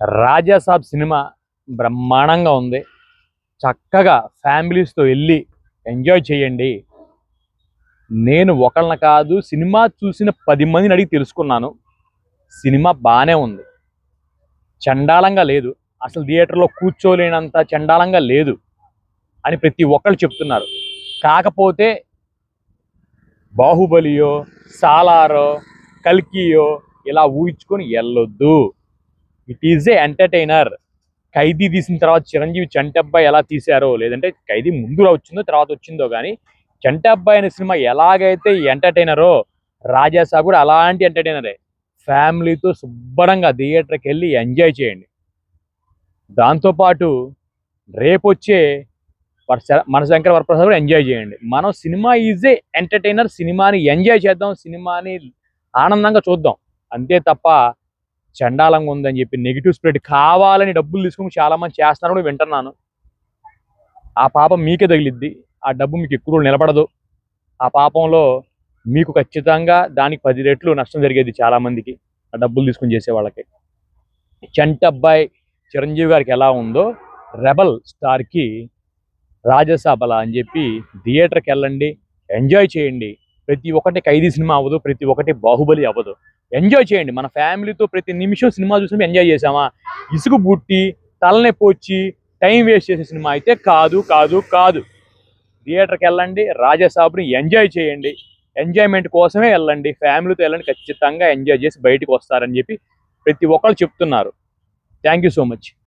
Raja Saab cinema బ్రహ్మాండంగా ఉంది. చక్కగా ఫ్యామిలీస్తో వెళ్ళి ఎంజాయ్ చేయండి. నేను ఒకళ్ళని కాదు, సినిమా చూసిన 10 మందిని అడిగి తెలుసుకున్నాను. సినిమా బాగానే ఉంది, చండాలంగా లేదు. అసలు థియేటర్లో కూర్చోలేనంత చండాలంగా లేదు అని ప్రతి ఒక్కళ్ళు చెప్తున్నారు. కాకపోతే బాహుబలియో, సాలారో, కల్కియో ఇలా ఊహించుకొని వెళ్ళొద్దు. It is a entertainer. Khaidi తీసిన తర్వాత చిరంజీవి చంటబ్బాయి ఎలా తీశారో, లేదంటే ఖైదీ ముందు వచ్చిందో తర్వాత వచ్చిందో కానీ చంటబ్బాయి అనే సినిమా ఎలాగైతే ఎంటర్టైనరో, రాజాసాబ్ కూడా అలాంటి ఎంటర్టైనరే. ఫ్యామిలీతో శుభ్రంగా థియేటర్కి వెళ్ళి ఎంజాయ్ చేయండి. దాంతోపాటు రేపొచ్చే మనశంకర వరప్రసాద్ కూడా ఎంజాయ్ చేయండి. మనం సినిమా ఈజ్ ఏ ఎంటర్టైనర్. సినిమాని ఎంజాయ్ చేద్దాం, సినిమాని ఆనందంగా చూద్దాం. అంతే తప్ప చండాలంగా ఉందని చెప్పి నెగిటివ్ స్ప్రెడ్ కావాలని డబ్బులు తీసుకుని చాలా మంది చేస్తున్నారు కూడా వింటున్నాను. ఆ పాపం మీకే తగిలిద్ది. ఆ డబ్బు మీకు ఎక్కువ రోజులు నిలబడదు. ఆ పాపంలో మీకు ఖచ్చితంగా దానికి 10 రెట్లు నష్టం జరిగేది చాలా మందికి, ఆ డబ్బులు తీసుకుని చేసే వాళ్ళకి. చంటబ్బాయి చిరంజీవి గారికి ఎలా ఉందో రెబల్ స్టార్కి రాజసాబ్ అలా అని చెప్పి థియేటర్కి వెళ్ళండి, ఎంజాయ్ చేయండి. ప్రతి ఒక్కటి ఖైదీ సినిమా అవ్వదు, ప్రతి ఒక్కటి బాహుబలి అవ్వదు. ఎంజాయ్ చేయండి. మన ఫ్యామిలీతో ప్రతి నిమిషం సినిమా చూసి ఎంజాయ్ చేసామా? ఇసుగు పుట్టి తలనొప్పి వచ్చి టైం వేస్ట్ చేసే సినిమా అయితే కాదు కాదు కాదు. థియేటర్కి వెళ్ళండి, రాజసాబ్ని ఎంజాయ్ చేయండి. ఎంజాయ్మెంట్ కోసమే వెళ్ళండి, ఫ్యామిలీతో వెళ్ళండి. ఖచ్చితంగా ఎంజాయ్ చేసి బయటకు వస్తారని చెప్పి ప్రతి ఒక్కళ్ళు చెప్తున్నారు. Thank you so much.